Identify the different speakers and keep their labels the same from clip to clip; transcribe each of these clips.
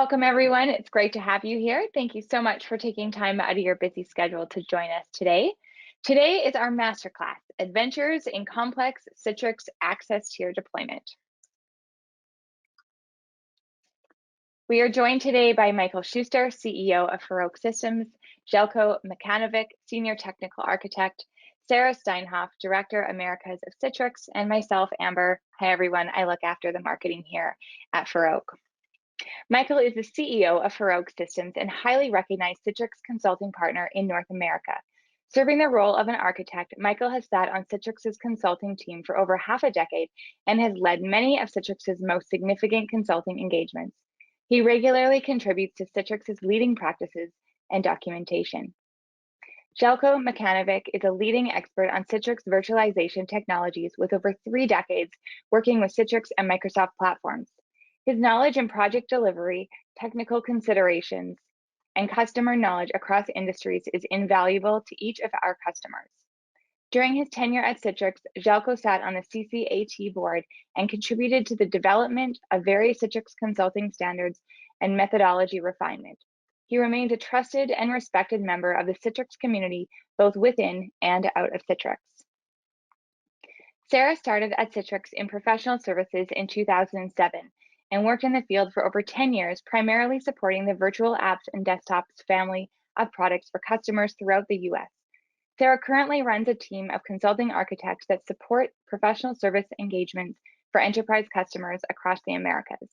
Speaker 1: Welcome, everyone. It's great to have you here. Thank you so much for taking time out of your busy schedule to join us today. Today is our masterclass, Adventures in Complex Citrix Access Tier Deployment. We are joined today by Michael Schuster, CEO of Heroic Systems, Željko Makanovic, Senior Technical Architect, Sarah Steinhoff, Director Americas of Citrix, and myself, Amber. Hi, everyone. I look after the marketing here at Heroic. Michael is the CEO of Heroic Systems and highly recognized Citrix consulting partner in North America. Serving the role of an architect, Michael has sat on Citrix's consulting team for over half a decade and has led many of Citrix's most significant consulting engagements. He regularly contributes to Citrix's leading practices and documentation. Željko Makanovic is a leading expert on Citrix virtualization technologies with over 3 decades working with Citrix and Microsoft platforms. His knowledge in project delivery, technical considerations, and customer knowledge across industries is invaluable to each of our customers. During his tenure at Citrix, Željko sat on the CCAT board and contributed to the development of various Citrix consulting standards and methodology refinement. He remains a trusted and respected member of the Citrix community, both within and out of Citrix. Sarah started at Citrix in professional services in 2007 and worked in the field for over 10 years, primarily supporting the virtual apps and desktops family of products for customers throughout the US. Sarah currently runs a team of consulting architects that support professional service engagements for enterprise customers across the Americas.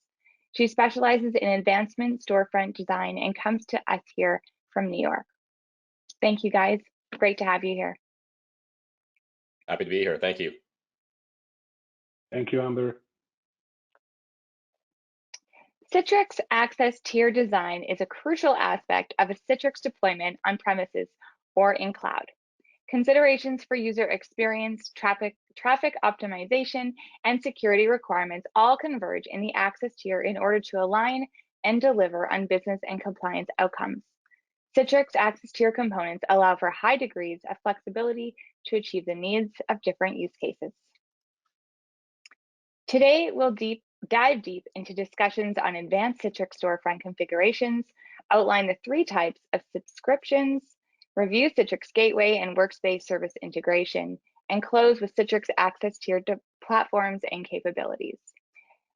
Speaker 1: She specializes in advancement storefront design and comes to us here from New York. Thank you, guys. Great to have you here.
Speaker 2: Happy to be here. Thank you.
Speaker 3: Thank you, Amber.
Speaker 1: Citrix Access Tier Design is a crucial aspect of a Citrix deployment on premises or in cloud. Considerations for user experience, traffic optimization, and security requirements all converge in the Access Tier in order to align and deliver on business and compliance outcomes. Citrix Access Tier components allow for high degrees of flexibility to achieve the needs of different use cases. Today, we'll dive deep into discussions on advanced Citrix storefront configurations, outline the 3 types of subscriptions, review Citrix Gateway and Workspace service integration, and close with Citrix Access Tier platforms and capabilities.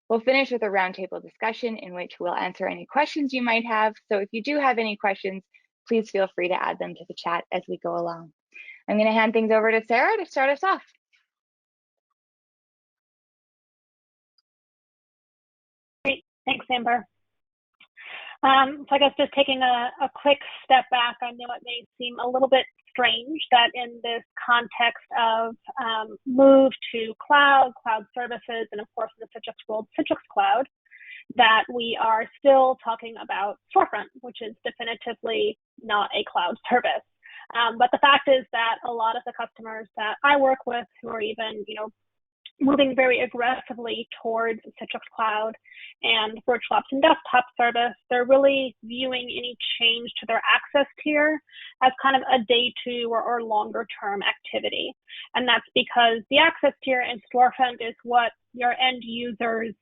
Speaker 1: We'll finish with a roundtable discussion in which we'll answer any questions you might have. So if you do have any questions, please feel free to add them to the chat as we go along. I'm going to hand things over to Sarah to start us off.
Speaker 4: Thanks, Amber. So I guess just taking a quick step back, I know it may seem a little bit strange that in this context of move to cloud services, and of course in the Citrix world, Citrix Cloud, that we are still talking about storefront, which is definitively not a cloud service. But the fact is that a lot of the customers that I work with who are even, moving very aggressively towards Citrix Cloud and virtual apps and desktop service, they're really viewing any change to their access tier as kind of a day 2 or longer term activity. And that's because the access tier and storefront is what your end users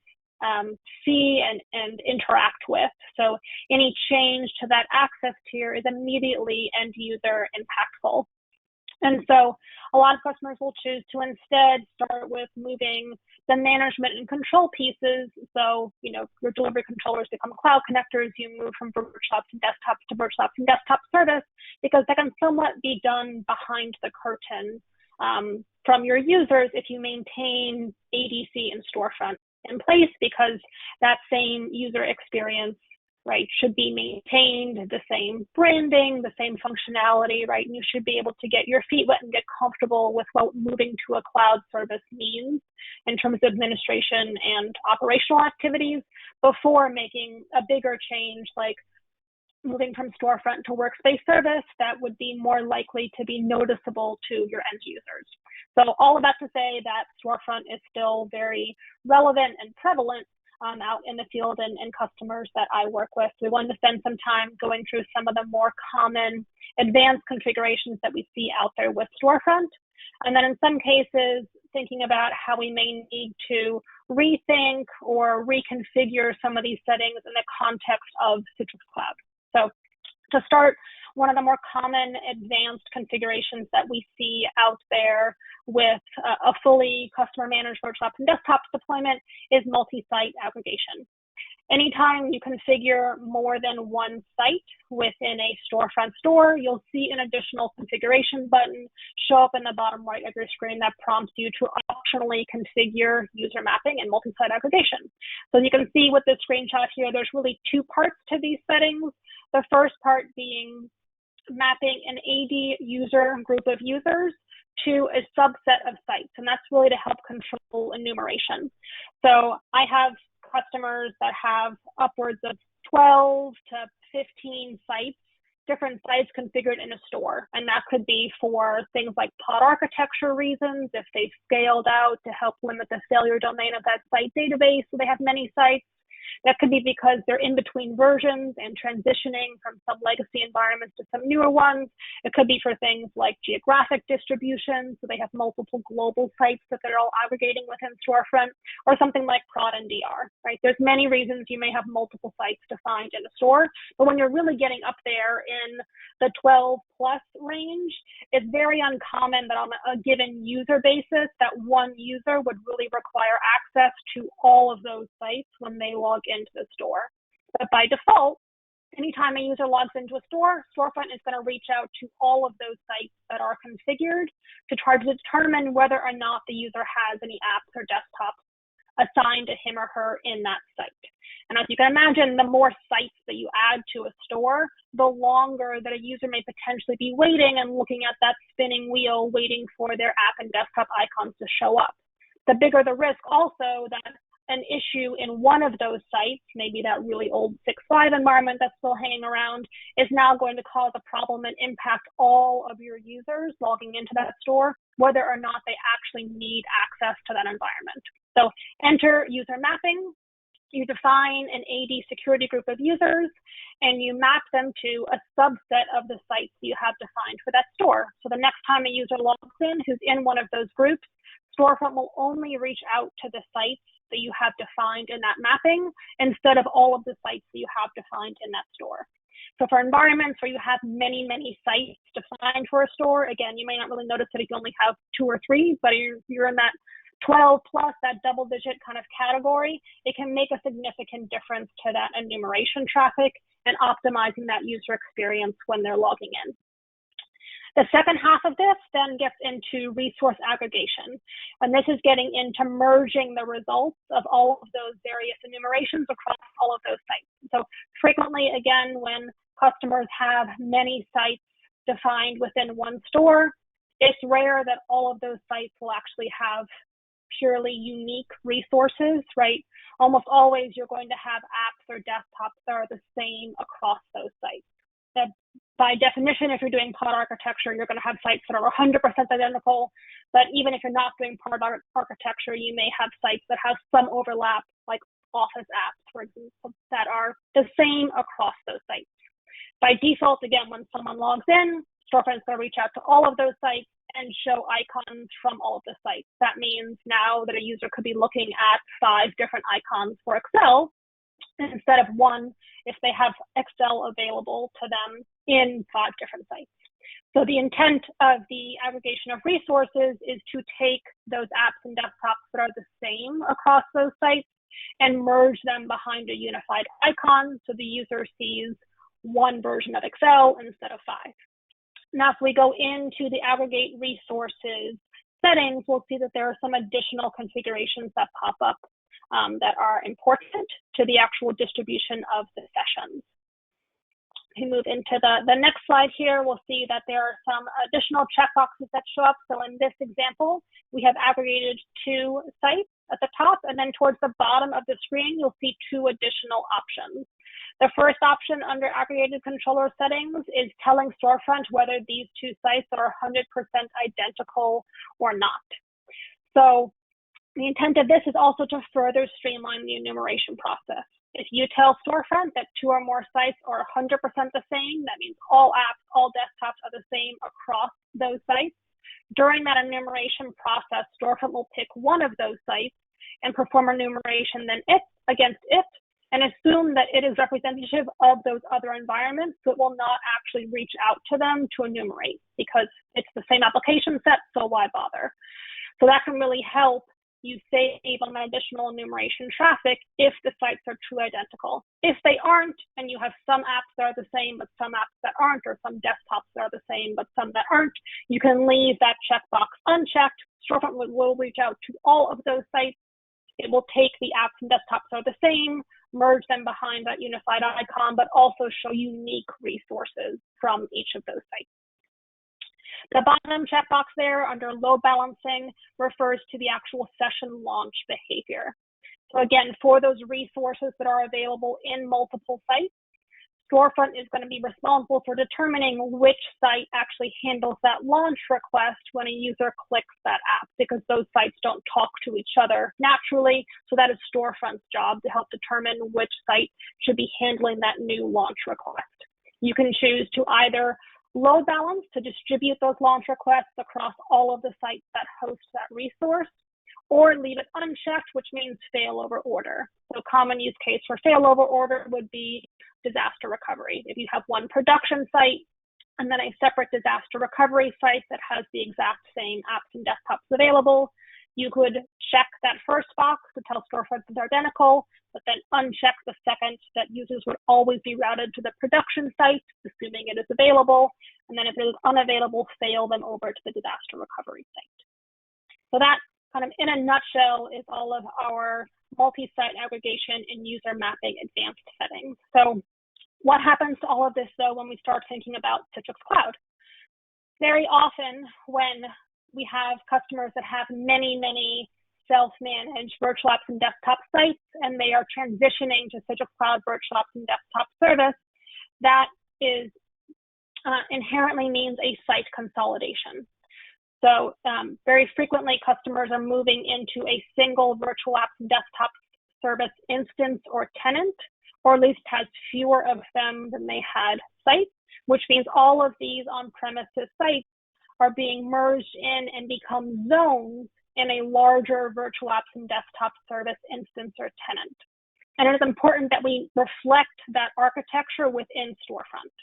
Speaker 4: see and interact with. So any change to that access tier is immediately end user impactful. And so a lot of customers will choose to instead start with moving the management and control pieces. So, your delivery controllers become cloud connectors. You move from virtual apps and desktops to virtual apps and desktop service, because that can somewhat be done behind the curtain from your users if you maintain ADC and storefront in place, because that same user experience, right, should be maintained, the same branding, the same functionality, right? And you should be able to get your feet wet and get comfortable with what moving to a cloud service means in terms of administration and operational activities before making a bigger change like moving from storefront to workspace service that would be more likely to be noticeable to your end users. So all of that to say that storefront is still very relevant and prevalent out in the field and customers that I work with. We wanted to spend some time going through some of the more common advanced configurations that we see out there with storefront. And then in some cases, thinking about how we may need to rethink or reconfigure some of these settings in the context of Citrix Cloud. So to start, one of the more common advanced configurations that we see out there with a fully customer managed virtual apps and desktops deployment is multi-site aggregation. Anytime you configure more than one site within a StoreFront store, you'll see an additional configuration button show up in the bottom right of your screen that prompts you to optionally configure user mapping and multi-site aggregation. So you can see with this screenshot here, there's really two parts to these settings. The first part being mapping an AD user group of users to a subset of sites, and that's really to help control enumeration. So I have customers that have upwards of 12 to 15 sites, different sites configured in a store. And that could be for things like pod architecture reasons, if they've scaled out to help limit the failure domain of that site database, so they have many sites. That could be because they're in between versions and transitioning from some legacy environments to some newer ones. It could be for things like geographic distribution, so they have multiple global sites that they're all aggregating within StoreFront, or something like prod and DR, right? There's many reasons you may have multiple sites defined in a store, but when you're really getting up there in the 12 plus range, it's very uncommon that on a given user basis, that one user would really require access to all of those sites when they log into the store. But by default, anytime a user logs into a store, StoreFront is going to reach out to all of those sites that are configured to try to determine whether or not the user has any apps or desktops assigned to him or her in that site. And as you can imagine, the more sites that you add to a store, the longer that a user may potentially be waiting and looking at that spinning wheel, waiting for their app and desktop icons to show up. The bigger the risk also that an issue in one of those sites, maybe that really old 6.5 environment that's still hanging around, is now going to cause a problem and impact all of your users logging into that store, whether or not they actually need access to that environment. So enter user mapping. You define an AD security group of users, and you map them to a subset of the sites you have defined for that store. So the next time a user logs in who's in one of those groups, StoreFront will only reach out to the sites that you have defined in that mapping instead of all of the sites that you have defined in that store. So for environments where you have many, many sites defined for a store, again, you may not really notice it if you only have 2 or 3, but you're in that 12 plus, that double digit kind of category, it can make a significant difference to that enumeration traffic and optimizing that user experience when they're logging in. The second half of this then gets into resource aggregation. And this is getting into merging the results of all of those various enumerations across all of those sites. So frequently, again, when customers have many sites defined within one store, it's rare that all of those sites will actually have purely unique resources, right? Almost always you're going to have apps or desktops that are the same across those sites. That by definition, if you're doing pod architecture, you're going to have sites that are 100% identical. But even if you're not doing pod architecture, you may have sites that have some overlap, like Office apps, for example, that are the same across those sites. By default, again, when someone logs in, StoreFront is going to reach out to all of those sites and show icons from all of the sites. That means now that a user could be looking at 5 different icons for Excel instead of 1 if they have Excel available to them in 5 different sites. So the intent of the aggregation of resources is to take those apps and desktops that are the same across those sites and merge them behind a unified icon so the user sees 1 version of Excel instead of 5. Now, if we go into the aggregate resources settings, we'll see that there are some additional configurations that pop up that are important to the actual distribution of the sessions. If we move into the next slide here, we'll see that there are some additional checkboxes that show up. So in this example, we have aggregated 2 sites at the top, and then towards the bottom of the screen, you'll see 2 additional options. The first option under aggregated controller settings is telling StoreFront whether these 2 sites are 100% identical or not. So the intent of this is also to further streamline the enumeration process. If you tell StoreFront that 2 or more sites are 100% the same, that means all apps, all desktops are the same across those sites, During that enumeration process, StoreFront will pick one of those sites and perform enumeration then against it, and assume that it is representative of those other environments, so it will not actually reach out to them to enumerate because it's the same application set, so why bother? So that can really help you save on that additional enumeration traffic if the sites are truly identical. If they aren't, and you have some apps that are the same, but some apps that aren't, or some desktops that are the same, but some that aren't, you can leave that checkbox unchecked. StoreFront will reach out to all of those sites. It will take the apps and desktops that are the same, merge them behind that unified icon, but also show unique resources from each of those sites. The bottom checkbox there under load balancing refers to the actual session launch behavior. So again, for those resources that are available in multiple sites, StoreFront is going to be responsible for determining which site actually handles that launch request when a user clicks that app, because those sites don't talk to each other naturally. So that is StoreFront's job to help determine which site should be handling that new launch request. You can choose to either load balance to distribute those launch requests across all of the sites that host that resource, or leave it unchecked, which means failover order. So common use case for failover order would be disaster recovery. If you have one production site and then a separate disaster recovery site that has the exact same apps and desktops available, you could check that first box to tell StoreFront it's identical, but then uncheck the second that users would always be routed to the production site, assuming it is available. And then if it is unavailable, fail them over to the disaster recovery site. So that kind of in a nutshell is all of our multi-site aggregation and user mapping advanced settings. So what happens to all of this though when we start thinking about Citrix Cloud? Very often when we have customers that have many self-managed virtual apps and desktop sites, and they are transitioning to Citrix Cloud Virtual Apps and Desktop Service, that is inherently means a site consolidation. So very frequently, customers are moving into a single virtual apps and desktop service instance or tenant, or at least has fewer of them than they had sites, which means all of these on-premises sites are being merged in and become zones in a larger virtual apps and desktop service instance or tenant. And it is important that we reflect that architecture within StoreFront.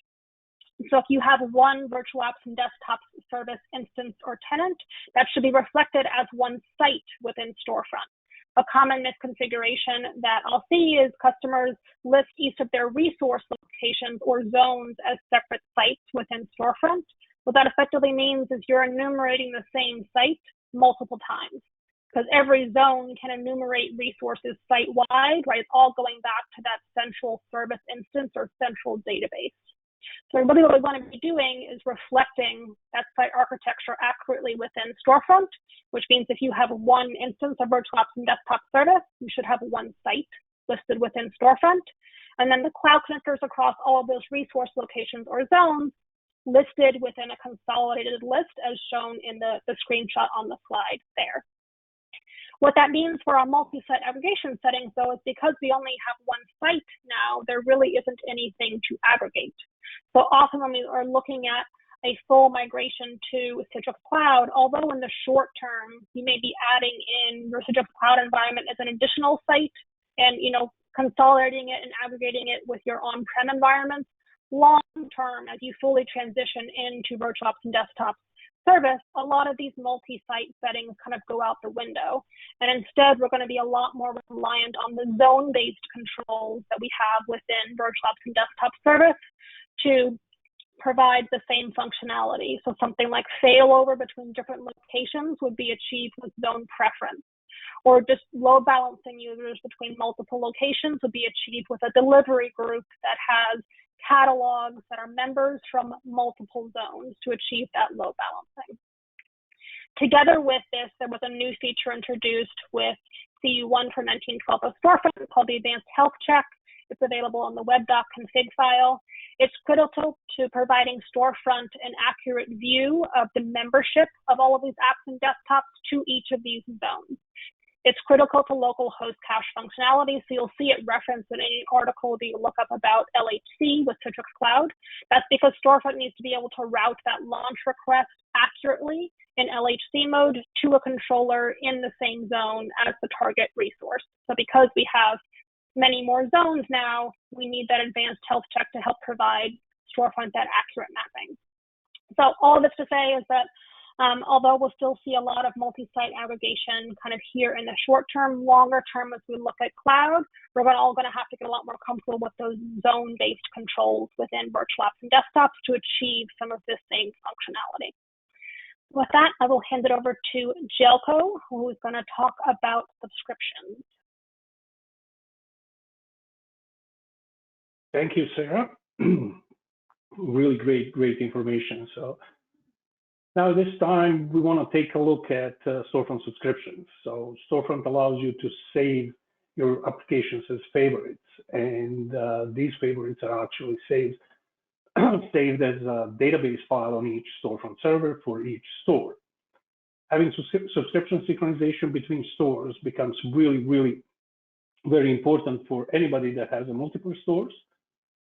Speaker 4: So if you have one virtual apps and desktop service instance or tenant, that should be reflected as one site within StoreFront. A common misconfiguration that I'll see is customers list each of their resource locations or zones as separate sites within StoreFront. What that effectively means is you're enumerating the same site multiple times, because every zone can enumerate resources site-wide, right? It's all going back to that central service instance or central database. So really what we want to be doing is reflecting that site architecture accurately within StoreFront, which means if you have one instance of virtual apps and desktop service, you should have one site listed within StoreFront. And then the cloud connectors across all of those resource locations or zones listed within a consolidated list as shown in the screenshot on the slide there. What that means for our multi-site aggregation settings, though, is because we only have one site now, there really isn't anything to aggregate. So often when we are looking at a full migration to Citrix Cloud, although in the short term, you may be adding in your Citrix Cloud environment as an additional site and consolidating it and aggregating it with your on-prem environments, long term, as you fully transition into virtual apps and desktop service, a lot of these multi-site settings kind of go out the window. And instead, we're going to be a lot more reliant on the zone-based controls that we have within virtual apps and desktop service to provide the same functionality. So something like failover between different locations would be achieved with zone preference, or just load balancing users between multiple locations would be achieved with a delivery group that has catalogs that are members from multiple zones to achieve that load balancing. Together with this, there was a new feature introduced with CU1 for 1912 of StoreFront called the Advanced Health Check. It's available on the web.config file. It's critical to providing StoreFront an accurate view of the membership of all of these apps and desktops to each of these zones. It's critical to local host cache functionality, so you'll see it referenced in any article that you look up about LHC with Citrix Cloud. That's because StoreFront needs to be able to route that launch request accurately in LHC mode to a controller in the same zone as the target resource. So because we have many more zones now, we need that advanced health check to help provide StoreFront that accurate mapping. So all this to say is that although we'll still see a lot of multi-site aggregation kind of here in the short term, longer term as we look at cloud, we're all going to have to get a lot more comfortable with those zone-based controls within virtual apps and desktops to achieve some of this same functionality. With that, I will hand it over to Jelko, who is going to talk about subscriptions.
Speaker 3: Thank you, Sarah. Really great information. So now this time we want to take a look at StoreFront subscriptions. So StoreFront allows you to save your applications as favorites, and these favorites are actually saved as a database file on each StoreFront server for each store. Having subscription synchronization between stores becomes really very important for anybody that has multiple stores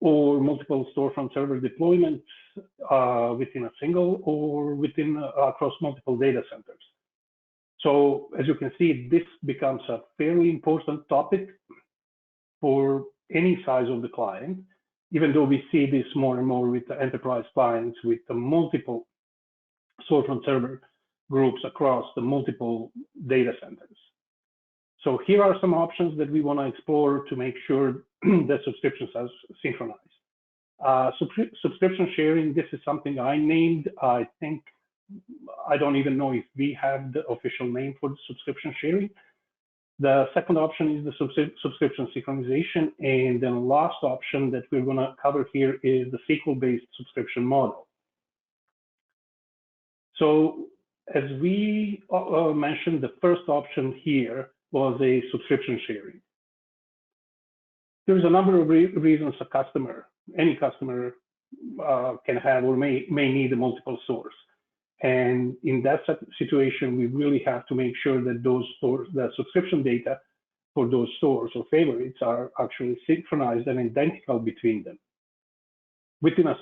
Speaker 3: or multiple StoreFront server deployments within a single or across multiple data centers. So as you can see, this becomes a fairly important topic for any size of the client, even though we see this more and more with the enterprise clients with the multiple StoreFront server groups across the multiple data centers. So here are some options that we want to explore to make sure that subscriptions are synchronized. Subscription sharing, this is something I named. I think, I don't even know if we have the official name for the subscription sharing. The second option is the subscription synchronization. And then the last option that we're going to cover here is the SQL-based subscription model. So as we mentioned, the first option here was a subscription sharing. There's a number of reasons any customer can have or may need a multiple source. And in that situation, we really have to make sure that those stores, the subscription data for those stores or favorites are actually synchronized and identical between them within the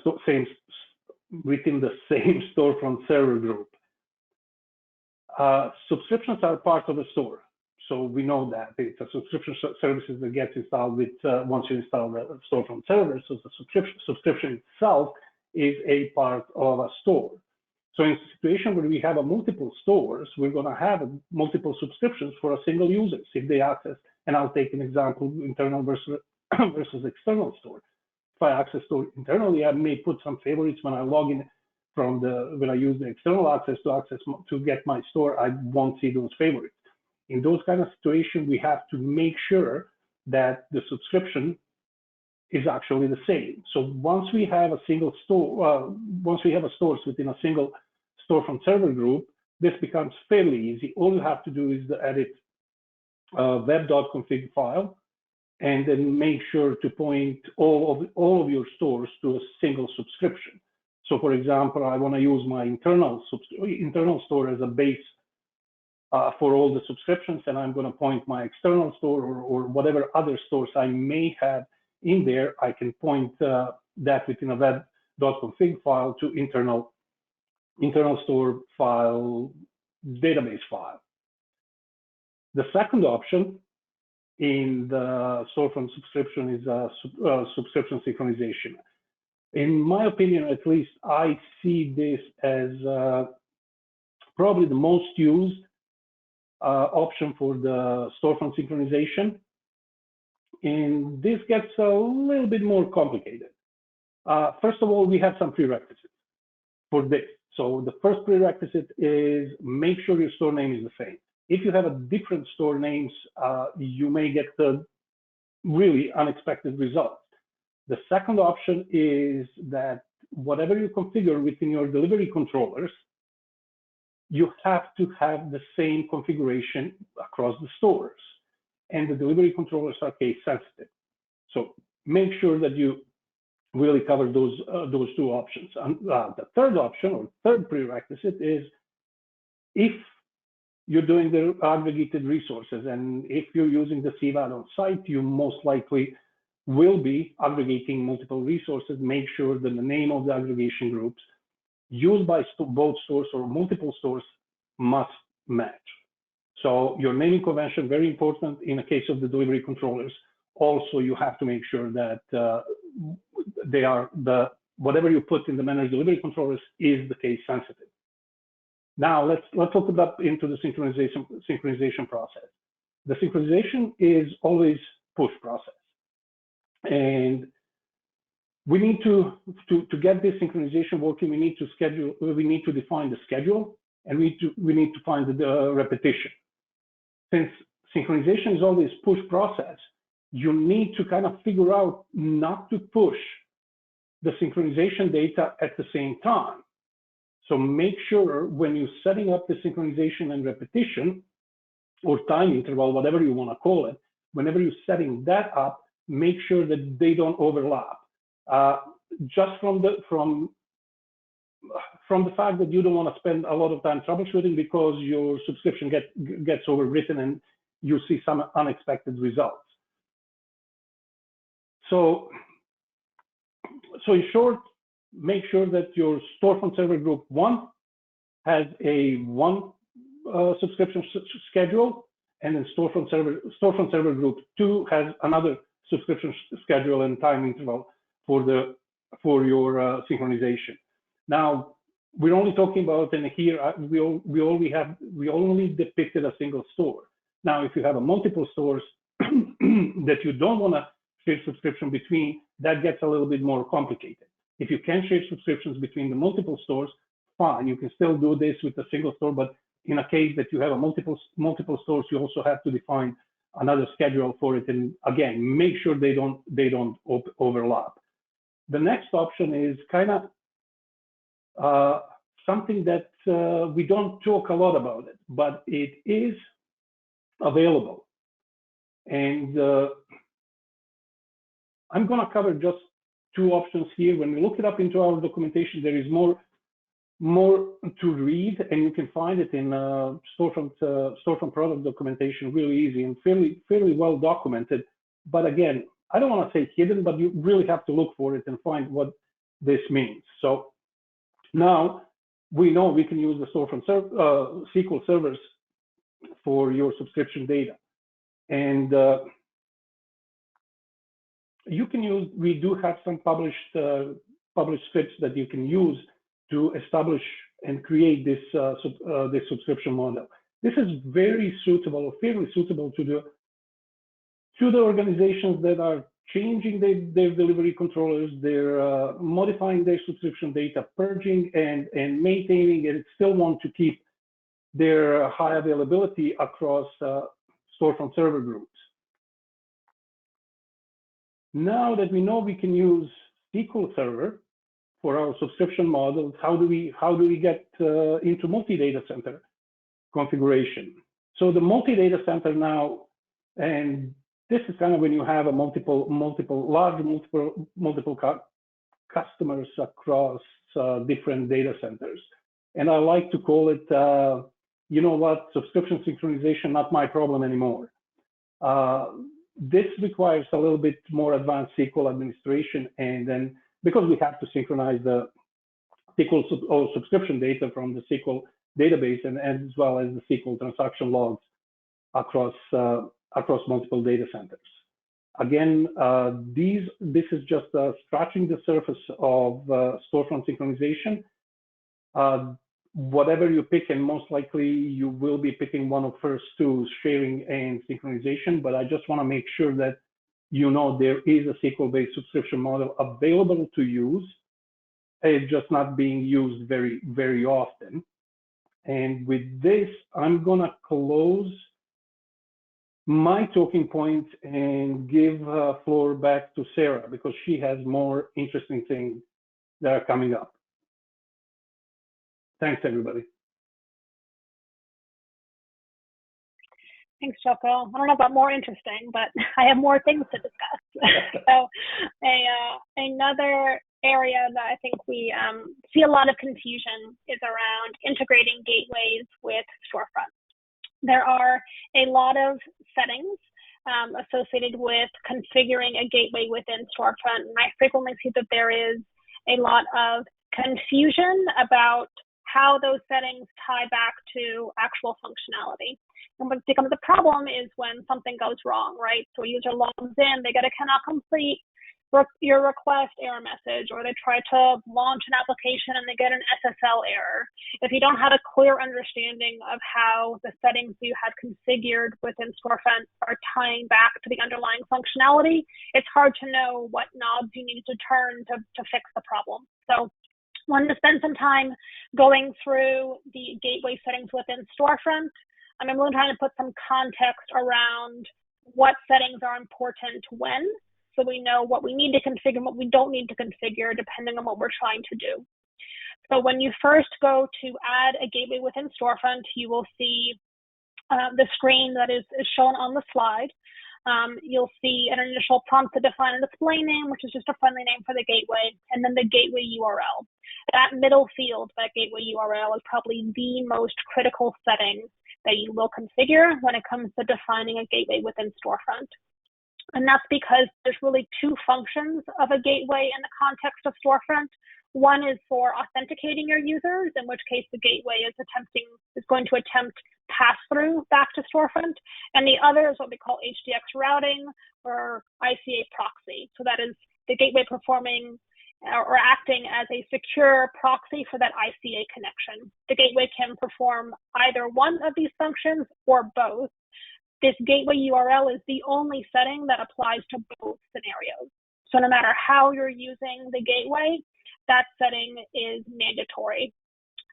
Speaker 3: same StoreFront server group. Subscriptions are part of the store. So we know that it's a subscription services that gets installed with once you install the StoreFront server. So the subscription itself is a part of a store. So in a situation where we have multiple stores, we're going to have multiple subscriptions for a single user if they access. And I'll take an example: internal versus external store. If I access store internally, I may put some favorites when I log in when I use the external access to get my store. I won't see those favorites. In those kind of situations, we have to make sure that the subscription is actually the same. So once we have a single store, once we have a stores within a single StoreFront server group, this becomes fairly easy. All you have to do is edit web.config file, and then make sure to point all of your stores to a single subscription. So for example, I want to use my internal store as a base for all the subscriptions, and I'm going to point my external store or whatever other stores I may have in there. I can point that within a web.config file to internal store file, database file. The second option in the StoreFront subscription is subscription synchronization. In my opinion, at least, I see this as probably the most used option for the StoreFront synchronization. And this gets a little bit more complicated. First of all, we have some prerequisites for this. So the first prerequisite is make sure your store name is the same. If you have a different store names, you may get the really unexpected results. The second option is that whatever you configure within your delivery controllers, you have to have the same configuration across the stores. And the delivery controllers are case sensitive. So make sure that you really cover those two options. And the third option or third prerequisite is if you're doing the aggregated resources. And if you're using the CVAD on site, you most likely will be aggregating multiple resources. Make sure that the name of the aggregation groups used by both stores or multiple stores must match. So your naming convention, very important in the case of the delivery controllers. Also, you have to make sure that they are whatever you put in the managed delivery controllers is the case sensitive. Now let's look about into the synchronization process. The synchronization is always push process, and we need to get this synchronization working. We need to define the schedule, and we need to find the repetition. Since synchronization is always push process, you need to kind of figure out not to push the synchronization data at the same time. So make sure when you're setting up the synchronization and repetition or time interval, whatever you want to call it, whenever you're setting that up, make sure that they don't overlap. Just from the fact that you don't want to spend a lot of time troubleshooting because your subscription gets overwritten and you see some unexpected results. So in short, make sure that your StoreFront server group 1 has a subscription schedule, and then StoreFront server group 2 has another subscription schedule and time interval for your synchronization. Now we're only talking about, and here we only depicted a single store. Now if you have a multiple stores that you don't want to share subscription between, that gets a little bit more complicated. If you can share subscriptions between the multiple stores, fine, you can still do this with a single store, but in a case that you have a multiple stores, you also have to define another schedule for it, and again, make sure they don't overlap. The next option is kind of something that we don't talk a lot about it, but it is available. And I'm going to cover just two options here. When we look it up into our documentation, there is more to read, and you can find it in StoreFront product documentation, really easy and fairly well documented. But again, I don't want to say hidden, but you really have to look for it and find what this means. So now we know we can use the StoreFront SQL servers for your subscription data, and you can use. We do have some published scripts that you can use to establish and create this this subscription model. This is very suitable, or fairly suitable to the organizations that are changing their delivery controllers, they're modifying their subscription data, purging and maintaining, and still want to keep their high availability across StoreFront server groups. Now that we know we can use SQL Server for our subscription models, how do we get into multi-data center configuration? So the multi-data center now, and this is kind of when you have a multiple customers across different data centers. And I like to call it, you know what, subscription synchronization, not my problem anymore. This requires a little bit more advanced SQL administration, and then because we have to synchronize the SQL or subscription data from the SQL database, and as well as the SQL transaction logs across multiple data centers. Again, this is just scratching the surface of StoreFront synchronization. Whatever you pick, and most likely you will be picking one of first two, sharing and synchronization, but I just want to make sure that you know there is a SQL-based subscription model available to use. It's just not being used very, very often. And with this, I'm going to close my talking points and give floor back to Sarah, because she has more interesting things that are coming up. Thanks, everybody.
Speaker 4: Thanks, Joko. I don't know about more interesting, but I have more things to discuss. So another area that I think we see a lot of confusion is around integrating gateways with StoreFront. There are a lot of settings associated with configuring a gateway within StoreFront, and I frequently see that there is a lot of confusion about how those settings tie back to actual functionality. And what becomes a problem is when something goes wrong, right? So a user logs in, they get a cannot complete your request error message, or they try to launch an application and they get an SSL error. If you don't have a clear understanding of how the settings you have configured within StoreFront are tying back to the underlying functionality, it's hard to know what knobs you need to turn to fix the problem. So I wanted to spend some time going through the gateway settings within StoreFront. I'm really trying to put some context around what settings are important when, so we know what we need to configure and what we don't need to configure depending on what we're trying to do. So when you first go to add a gateway within StoreFront, you will see the screen that is shown on the slide. You'll see an initial prompt to define a display name, which is just a friendly name for the gateway, and then the gateway URL. That middle field, that gateway URL, is probably the most critical setting that you will configure when it comes to defining a gateway within StoreFront. And that's because there's really two functions of a gateway in the context of StoreFront. One is for authenticating your users, in which case the gateway is going to attempt pass-through back to StoreFront. And the other is what we call HDX routing or ICA proxy. So that is the gateway performing or acting as a secure proxy for that ICA connection. The gateway can perform either one of these functions or both. This gateway URL is the only setting that applies to both scenarios. So no matter how you're using the gateway, that setting is mandatory.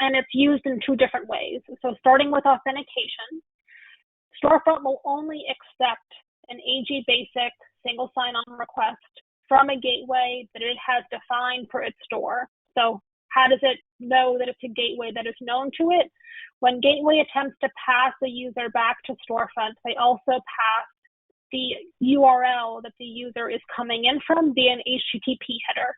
Speaker 4: And it's used in two different ways. So starting with authentication, StoreFront will only accept an AG basic single sign-on request from a gateway that it has defined for its store. So how does it know that it's a gateway that is known to it? When Gateway attempts to pass the user back to StoreFront, they also pass the URL that the user is coming in from via an HTTP header.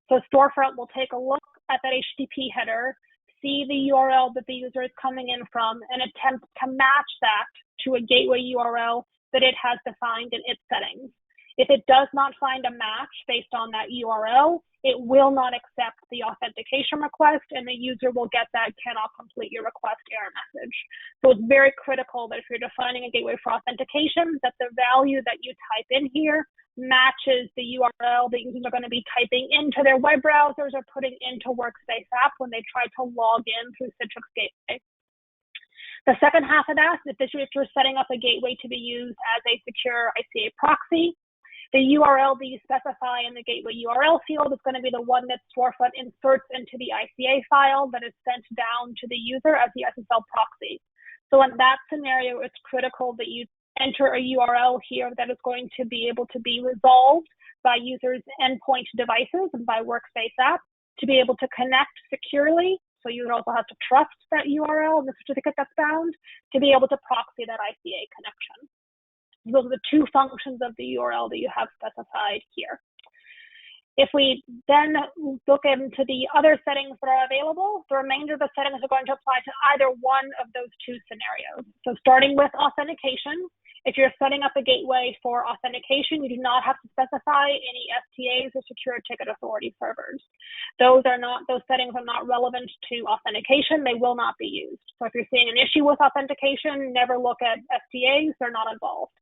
Speaker 4: So StoreFront will take a look at that HTTP header, see the URL that the user is coming in from, and attempt to match that to a gateway URL that it has defined in its settings. If it does not find a match based on that URL, it will not accept the authentication request, and the user will get that cannot complete your request error message. So it's very critical that if you're defining a gateway for authentication, that the value that you type in here matches the URL that users are going to be typing into their web browsers or putting into Workspace app when they try to log in through Citrix Gateway. The second half of that, if you're setting up a gateway to be used as a secure ICA proxy, the URL that you specify in the gateway URL field is going to be the one that StoreFront inserts into the ICA file that is sent down to the user as the SSL proxy. So in that scenario, it's critical that you enter a URL here that is going to be able to be resolved by users' endpoint devices and by Workspace app to be able to connect securely. So you also have to trust that URL and the certificate that's bound to be able to proxy that ICA connection. Those are the two functions of the URL that you have specified here. If we then look into the other settings that are available, the remainder of the settings are going to apply to either one of those two scenarios. So starting with authentication, if you're setting up a gateway for authentication, you do not have to specify any STAs or secure ticket authority servers. Those settings are not relevant to authentication. They will not be used. So if you're seeing an issue with authentication, never look at STAs. They're not involved.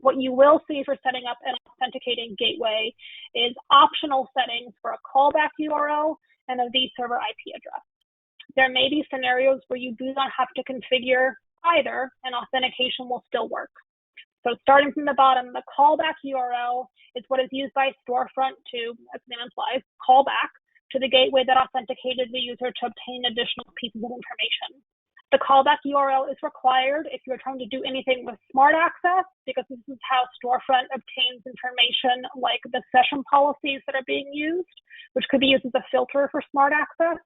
Speaker 4: What you will see for setting up an authenticating gateway is optional settings for a callback URL and a vServer IP address. There may be scenarios where you do not have to configure either, and authentication will still work. So starting from the bottom, the callback URL is what is used by StoreFront to, as the name implies, call back to the gateway that authenticated the user to obtain additional pieces of information. The callback URL is required if you're trying to do anything with smart access, because this is how StoreFront obtains information like the session policies that are being used, which could be used as a filter for smart access.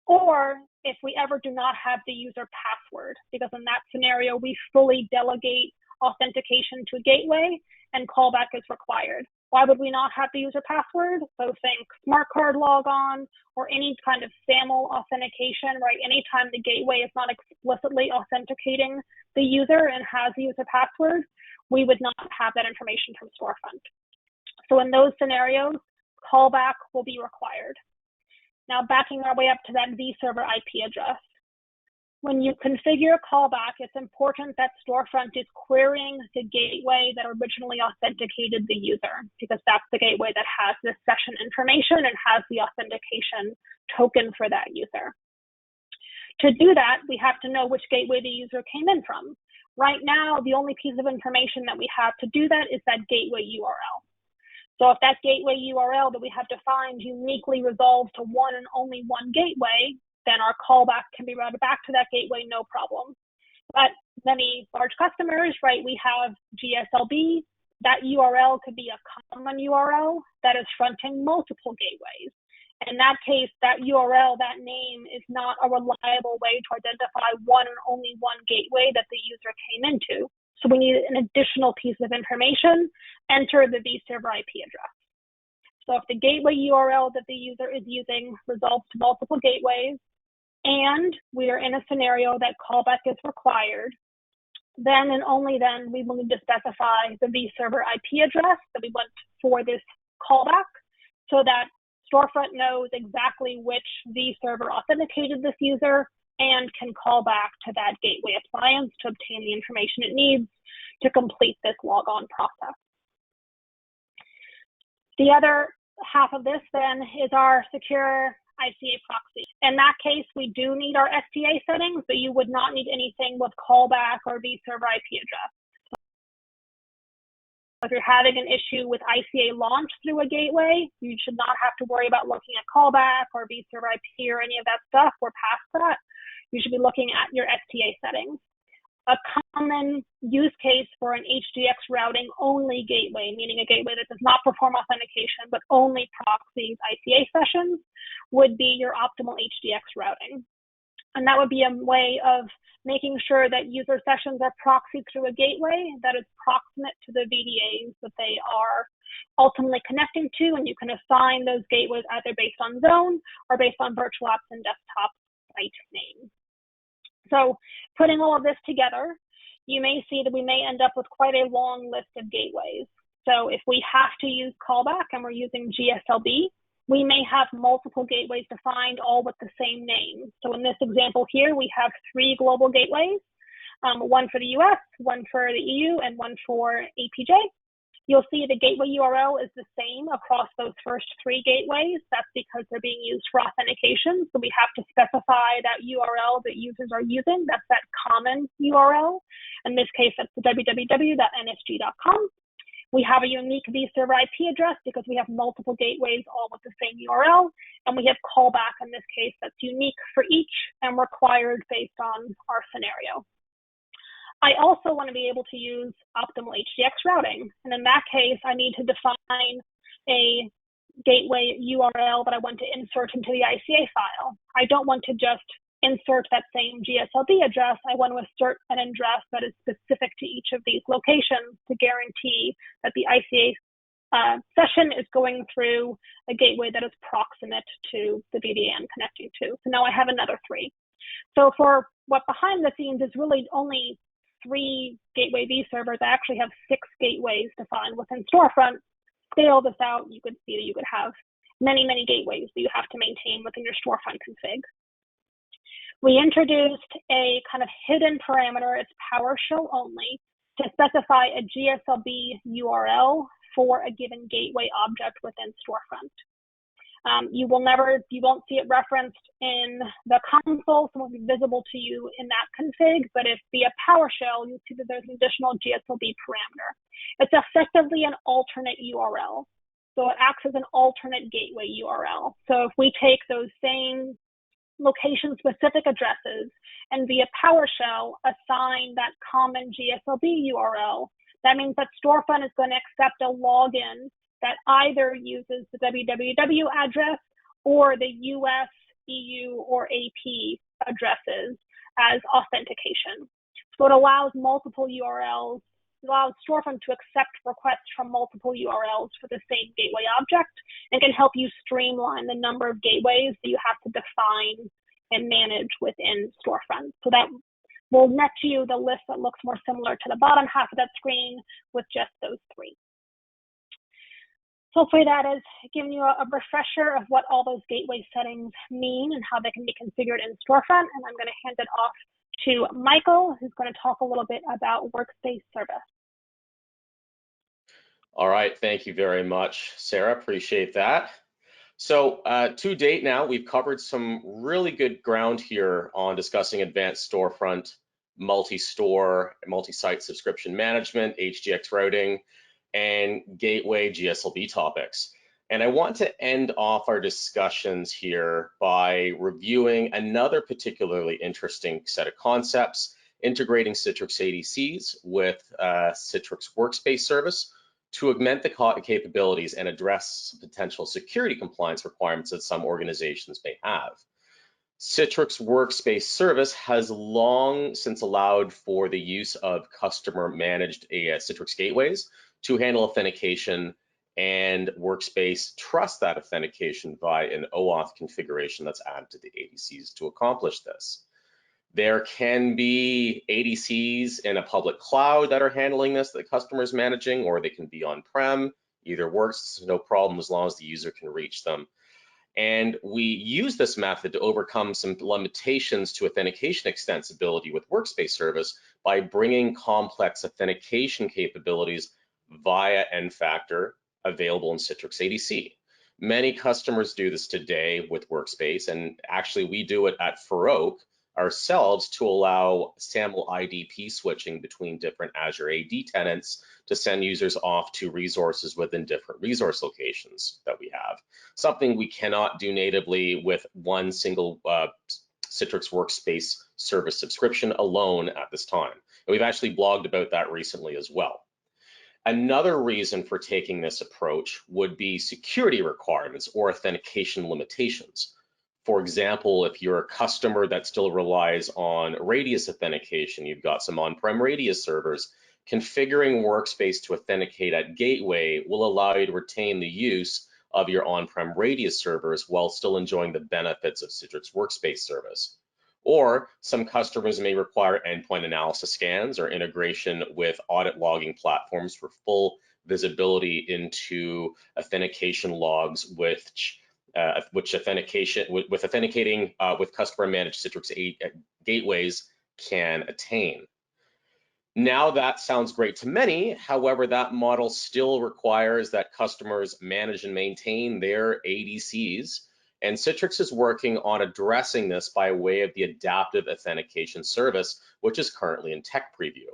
Speaker 4: Or if we ever do not have the user password, because in that scenario, we fully delegate authentication to a gateway and callback is required. Why would we not have the user password? So think smart card logon or any kind of SAML authentication, right? Anytime the gateway is not explicitly authenticating the user and has the user password, we would not have that information from StoreFront. So in those scenarios, callback will be required. Now backing our way up to that vServer IP address. When you configure callback, it's important that StoreFront is querying the gateway that originally authenticated the user, because that's the gateway that has the session information and has the authentication token for that user. To do that, we have to know which gateway the user came in from. Right now, the only piece of information that we have to do that is that gateway URL. So if that gateway URL that we have defined uniquely resolves to one and only one gateway, then our callback can be routed back to that gateway, no problem. But many large customers, right, we have GSLB. That URL could be a common URL that is fronting multiple gateways. In that case, that URL, that name, is not a reliable way to identify one and only one gateway that the user came into. So we need an additional piece of information, enter the vServer IP address. So if the gateway URL that the user is using resolves to multiple gateways, and we are in a scenario that callback is required, then and only then we will need to specify the vServer IP address that we want for this callback, so that StoreFront knows exactly which vServer authenticated this user and can call back to that gateway appliance to obtain the information it needs to complete this logon process. The other half of this then is our secure ICA proxy. In that case, we do need our STA settings, but you would not need anything with callback or vServer IP address. If you're having an issue with ICA launch through a gateway, you should not have to worry about looking at callback or vServer IP or any of that stuff. We're past that. You should be looking at your STA settings. A common use case for an HDX routing only gateway, meaning a gateway that does not perform authentication but only proxies ICA sessions, would be your optimal HDX routing. And that would be a way of making sure that user sessions are proxied through a gateway that is proximate to the VDAs that they are ultimately connecting to, and you can assign those gateways either based on zone or based on virtual apps and desktop site name. So putting all of this together, you may see that we may end up with quite a long list of gateways. So if we have to use callback and we're using GSLB, we may have multiple gateways defined all with the same name. So in this example here, we have 3 global gateways, one for the US, one for the EU, and one for APJ. You'll see the gateway URL is the same across those first 3 gateways. That's because they're being used for authentication. So we have to specify that URL that users are using. That's that common URL. In this case, that's the www.nsg.com. We have a unique vServer IP address because we have multiple gateways all with the same URL. And we have callback in this case that's unique for each and required based on our scenario. I also want to be able to use optimal HDX routing. And in that case, I need to define a gateway URL that I want to insert into the ICA file. I don't want to just insert that same GSLB address. I want to assert an address that is specific to each of these locations to guarantee that the ICA session is going through a gateway that is proximate to the VDA I'm connecting to. So now I have another 3. So for what behind the scenes is really only 3 gateway vServers, I actually have 6 gateways defined within StoreFront. Scale this out, you could see that you could have many, many gateways that you have to maintain within your StoreFront config. We introduced a kind of hidden parameter, it's PowerShell only, to specify a GSLB URL for a given gateway object within StoreFront. You won't see it referenced in the console, so it won't be visible to you in that config, but if via PowerShell, you'll see that there's an additional GSLB parameter. It's effectively an alternate URL. So it acts as an alternate gateway URL. So if we take those same location-specific addresses and via PowerShell assign that common GSLB URL, that means that StoreFront is going to accept a login that either uses the www address or the US, EU, or AP addresses as authentication. So it allows multiple URLs allows StoreFront to accept requests from multiple URLs for the same gateway object, and can help you streamline the number of gateways that you have to define and manage within StoreFront. So that will net you the list that looks more similar to the bottom half of that screen with just those three. Hopefully that has given you a refresher of what all those gateway settings mean and how they can be configured in StoreFront. And I'm going to hand it off to Michael, who's going to talk a little bit about Workspace Service.
Speaker 2: All right, thank you very much, Sarah. Appreciate that. So to date now, we've covered some really good ground here on discussing advanced storefront, multi-store, multi-site subscription management, HDX routing, and gateway GSLB topics. And I want to end off our discussions here by reviewing another particularly interesting set of concepts, integrating Citrix ADCs with Citrix Workspace service to augment the capabilities and address potential security compliance requirements that some organizations may have. Citrix Workspace service has long since allowed for the use of customer managed Citrix gateways to handle authentication, and Workspace trusts that authentication by an OAuth configuration that's added to the ADCs to accomplish this. There can be ADCs in a public cloud that are handling this, that the customer is managing, or they can be on-prem. Either works, no problem, as long as the user can reach them. And we use this method to overcome some limitations to authentication extensibility with Workspace service by bringing complex authentication capabilities via N-factor available in Citrix ADC. Many customers do this today with Workspace, and actually we do it at Farouk ourselves to allow SAML IDP switching between different Azure AD tenants to send users off to resources within different resource locations that we have. Something we cannot do natively with one single Citrix Workspace service subscription alone at this time. And we've actually blogged about that recently as well. Another reason for taking this approach would be security requirements or authentication limitations. For example, if you're a customer that still relies on Radius authentication, you've got some on-prem Radius servers, configuring Workspace to authenticate at Gateway will allow you to retain the use of your on-prem Radius servers while still enjoying the benefits of Citrix Workspace service. Or some customers may require endpoint analysis scans or integration with audit logging platforms for full visibility into authentication logs, which authenticating with customer managed Citrix gateways can attain. Now that sounds great to many, however, that model still requires that customers manage and maintain their ADCs, and Citrix is working on addressing this by way of the adaptive authentication service, which is currently in tech preview.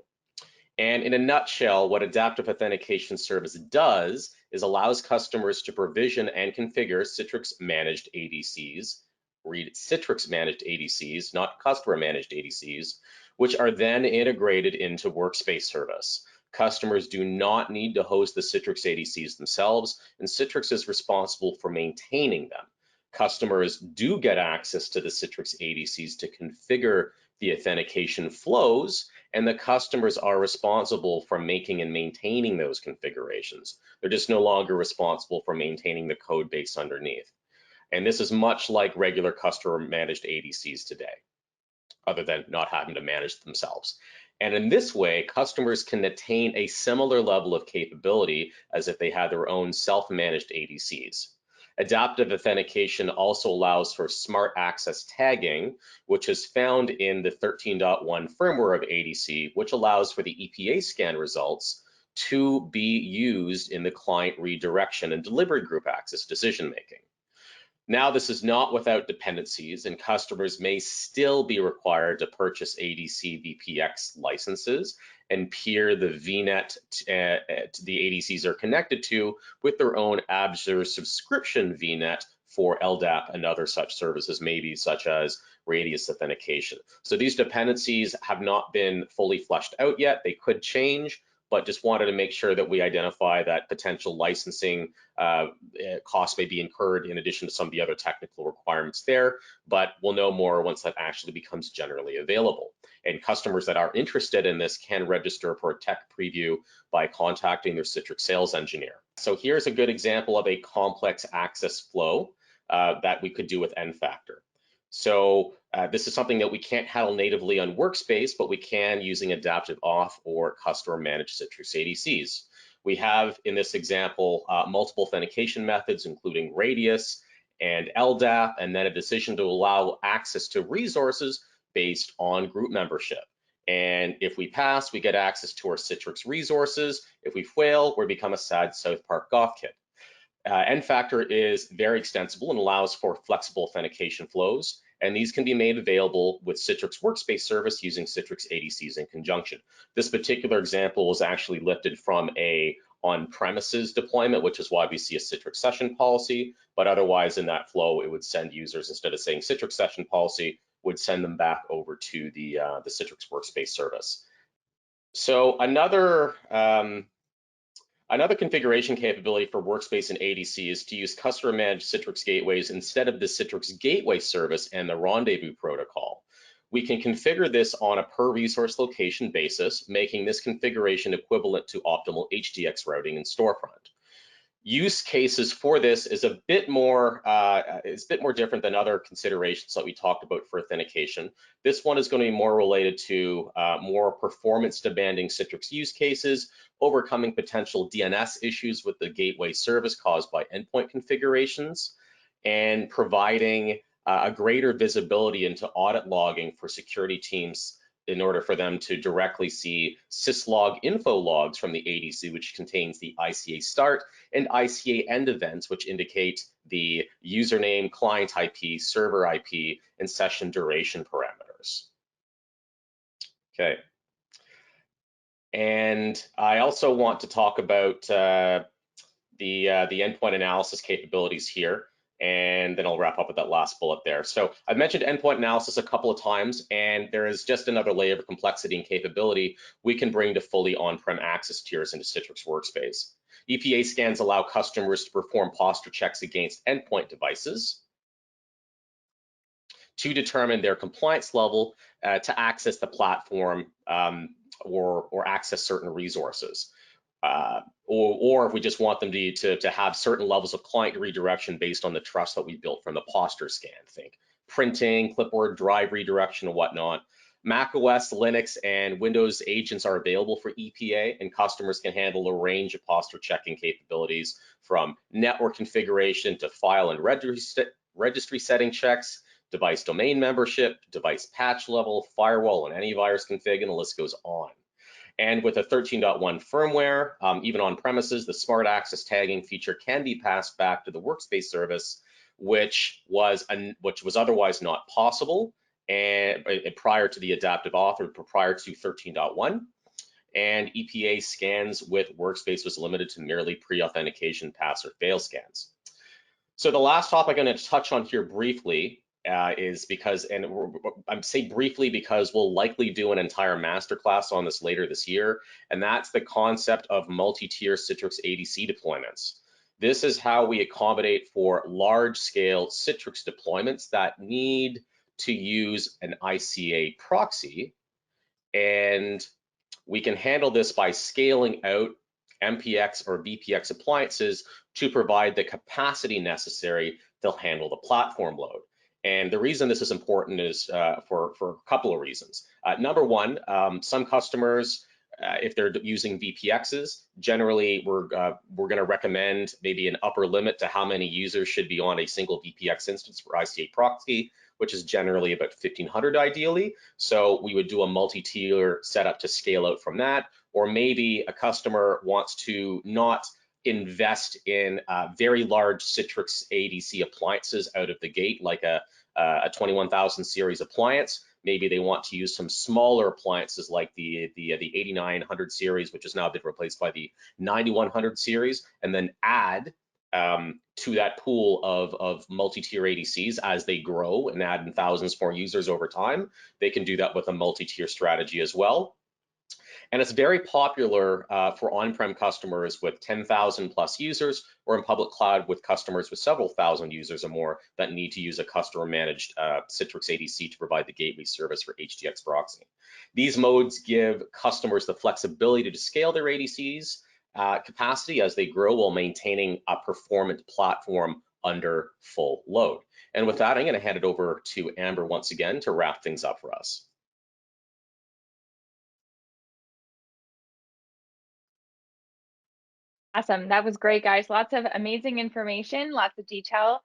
Speaker 2: And in a nutshell, what adaptive authentication service does is allows customers to provision and configure Citrix managed ADCs, read Citrix managed ADCs, not customer managed ADCs, which are then integrated into Workspace service. Customers do not need to host the Citrix ADCs themselves, and Citrix is responsible for maintaining them. Customers do get access to the Citrix ADCs to configure the authentication flows, and the customers are responsible for making and maintaining those configurations. They're just no longer responsible for maintaining the code base underneath. And this is much like regular customer managed ADCs today, other than not having to manage themselves. And in this way, customers can attain a similar level of capability as if they had their own self-managed ADCs. Adaptive authentication also allows for smart access tagging, which is found in the 13.1 firmware of ADC, which allows for the EPA scan results to be used in the client redirection and delivery group access decision-making. Now, this is not without dependencies, and customers may still be required to purchase ADC VPX licenses and peer the VNet the ADCs are connected to with their own Azure subscription VNet for LDAP and other such services, maybe such as Radius authentication. So these dependencies have not been fully fleshed out yet. They could change, but just wanted to make sure that we identify that potential licensing costs may be incurred in addition to some of the other technical requirements there, but we'll know more once that actually becomes generally available. And customers that are interested in this can register for a tech preview by contacting their Citrix sales engineer. So here's a good example of a complex access flow that we could do with NFactor. So this is something that we can't handle natively on Workspace, but we can using adaptive auth or customer managed Citrix ADCs. We have in this example multiple authentication methods, including Radius and LDAP, and then a decision to allow access to resources based on group membership. And if we pass, we get access to our Citrix resources. If we fail, we become a sad South Park goth kid. NFactor is very extensible and allows for flexible authentication flows, and these can be made available with Citrix Workspace service using Citrix ADCs in conjunction. This particular example was actually lifted from a on-premises deployment, which is why we see a Citrix session policy, but otherwise in that flow, it would send users, instead of saying Citrix session policy, would send them back over to the Citrix Workspace service. So another configuration capability for Workspace and ADC is to use customer managed Citrix gateways instead of the Citrix Gateway service and the Rendezvous protocol. We can configure this on a per resource location basis, making this configuration equivalent to optimal HDX routing in StoreFront. Use cases for this is a bit more different than other considerations that we talked about for authentication. This one is going to be more related to more performance demanding Citrix use cases, overcoming potential DNS issues with the gateway service caused by endpoint configurations, and providing a greater visibility into audit logging for security teams in order for them to directly see syslog info logs from the ADC, which contains the ICA start and ICA end events, which indicate the username, client IP, server IP, and session duration parameters. Okay. And I also want to talk about the endpoint analysis capabilities here, and then I'll wrap up with that last bullet there. So I've mentioned endpoint analysis a couple of times, and there is just another layer of complexity and capability we can bring to fully on-prem access tiers into Citrix Workspace. EPA scans allow customers to perform posture checks against endpoint devices to determine their compliance level to access the platform or access certain resources. Or if we just want them to have certain levels of client redirection based on the trust that we built from the posture scan, think printing, clipboard, drive redirection, and whatnot. macOS, Linux, and Windows agents are available for EPA, and customers can handle a range of posture checking capabilities from network configuration to file and registry setting checks, device domain membership, device patch level, firewall, and antivirus config, and the list goes on. And with a 13.1 firmware, even on premises, the smart access tagging feature can be passed back to the Workspace service, which was otherwise not possible and prior to the adaptive auth or prior to 13.1. And EPA scans with Workspace was limited to merely pre-authentication pass or fail scans. So the last topic I'm going to touch on here briefly is because, and I'm saying briefly because we'll likely do an entire masterclass on this later this year, and that's the concept of multi-tier Citrix ADC deployments. This is how we accommodate for large-scale Citrix deployments that need to use an ICA proxy, and we can handle this by scaling out MPX or VPX appliances to provide the capacity necessary to handle the platform load. And the reason this is important is for a couple of reasons. Number one, some customers, if they're using VPXs, generally we're going to recommend maybe an upper limit to how many users should be on a single VPX instance for ICA proxy, which is generally about 1,500 ideally. So we would do a multi-tier setup to scale out from that, or maybe a customer wants to not invest in very large Citrix ADC appliances out of the gate, like a 21,000 series appliance. Maybe they want to use some smaller appliances like the 8900 series, which has now been replaced by the 9100 series, and then add to that pool of multi-tier ADCs as they grow and add in thousands more users over time. They can do that with a multi-tier strategy as well. And it's very popular for on-prem customers with 10,000 plus users, or in public cloud with customers with several thousand users or more that need to use a customer-managed Citrix ADC to provide the gateway service for HDX proxying. These modes give customers the flexibility to scale their ADCs capacity as they grow while maintaining a performant platform under full load. And with that, I'm going to hand it over to Amber once again to wrap things up for us.
Speaker 1: Awesome. That was great, guys. Lots of amazing information, lots of detail.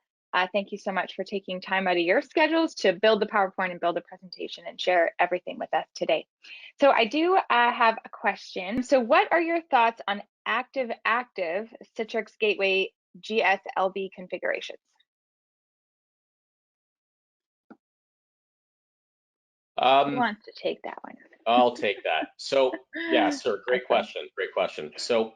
Speaker 1: Thank you so much for taking time out of your schedules to build the PowerPoint and build a presentation and share everything with us today. So I do have a question. So what are your thoughts on active Citrix Gateway GSLB configurations? Who wants to take that one?
Speaker 2: I'll take that. So yeah, sir, great question, great question. So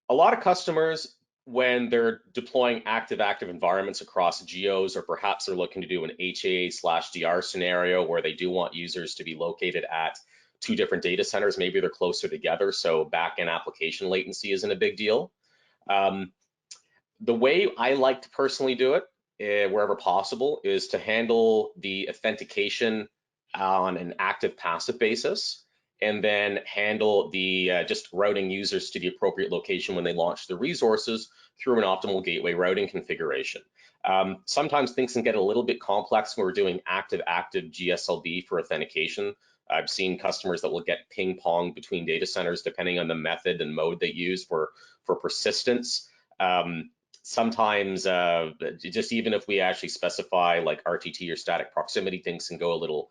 Speaker 2: a lot of customers, when they're deploying active environments across geos, or perhaps they're looking to do an HAA/DR scenario where they do want users to be located at 2 different data centers, maybe they're closer together, so back-end application latency isn't a big deal. The way I like to personally do it, wherever possible, is to handle the authentication on an active-passive basis, and then handle the just routing users to the appropriate location when they launch the resources through an optimal gateway routing configuration. Sometimes things can get a little bit complex when we're doing active GSLB for authentication. I've seen customers that will get ping-pong between data centers depending on the method and mode they use for persistence. Sometimes just even if we actually specify like RTT or static proximity, things can go a little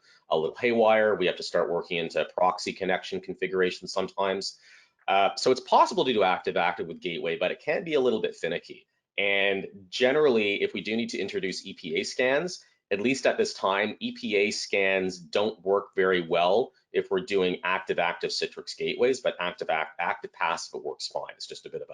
Speaker 2: haywire. We have to start working into proxy connection configuration sometimes. So it's possible to do active with gateway, but it can be a little bit finicky. And generally, if we do need to introduce EPA scans, at least at this time, EPA scans don't work very well if we're doing active Citrix gateways, but active passive, it works fine. It's just a bit of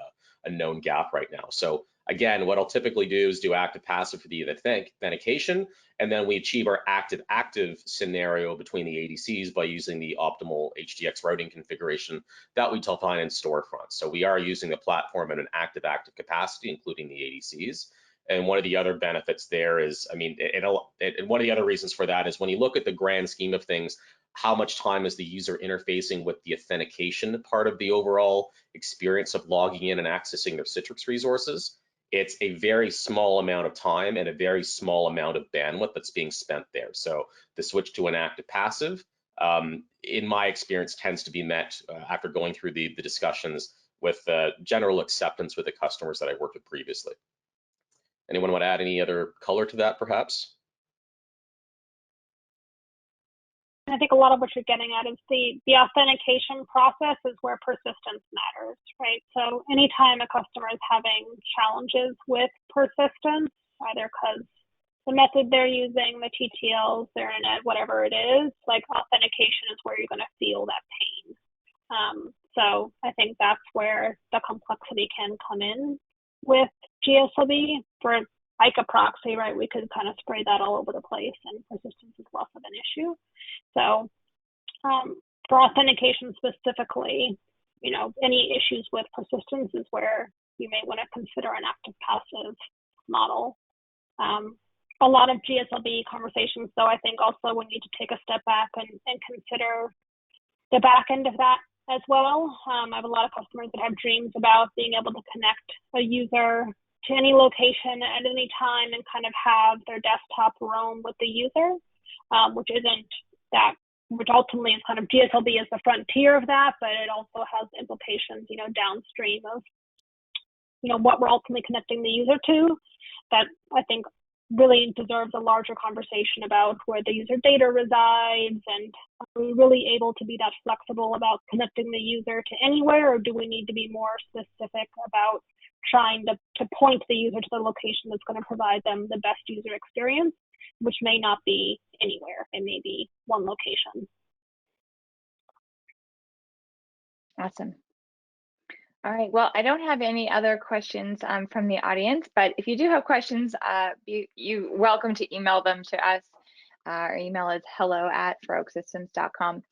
Speaker 2: a known gap right now. So again, what I'll typically do is do active passive for the authentication, and then we achieve our active scenario between the ADCs by using the optimal HDX routing configuration that we define in StoreFront. So we are using the platform in an active capacity, including the ADCs. And one of the other benefits there is, I mean, and one of the other reasons for that is when you look at the grand scheme of things, how much time is the user interfacing with the authentication part of the overall experience of logging in and accessing their Citrix resources? It's a very small amount of time and a very small amount of bandwidth that's being spent there. So the switch to an active passive, in my experience, tends to be met after going through the discussions with general acceptance with the customers that I worked with previously. Anyone want to add any other color to that, perhaps?
Speaker 4: I think a lot of what you're getting at is the authentication process is where persistence matters, right? So anytime a customer is having challenges with persistence, either because the method they're using, the TTLs, their internet, whatever it is, like authentication is where you're going to feel that pain. So I think that's where the complexity can come in with GSLB. For like a proxy, right, we could kind of spray that all over the place and persistence is less of an issue. So for authentication specifically, you know, any issues with persistence is where you may want to consider an active passive model. A lot of GSLB conversations, though, I think also we need to take a step back and consider the back end of that as well. I have a lot of customers that have dreams about being able to connect a user to any location at any time and kind of have their desktop roam with the user, which isn't that, which ultimately is kind of GSLB is the frontier of that, but it also has implications, you know, downstream of, you know, what we're ultimately connecting the user to, that I think really deserves a larger conversation about where the user data resides, and are we really able to be that flexible about connecting the user to anywhere, or do we need to be more specific about trying to point the user to the location that's going to provide them the best user experience, which may not be anywhere. It may be one location.
Speaker 1: Awesome. All right, well, I don't have any other questions from the audience, but if you do have questions, you're welcome to email them to us Our email is hello@farouksystems.com.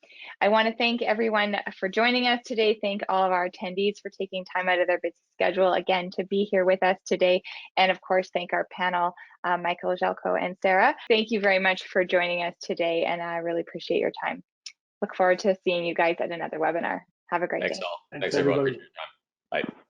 Speaker 1: I want to thank everyone for joining us today. Thank all of our attendees for taking time out of their busy schedule again to be here with us today. And of course, thank our panel, Michael, Željko, and Sarah. Thank you very much for joining us today, and I really appreciate your time. Look forward to seeing you guys at another webinar. Have a great day.
Speaker 2: Thanks all.
Speaker 3: Thanks
Speaker 2: Thanks everyone for
Speaker 3: everybody.
Speaker 2: your time. Bye.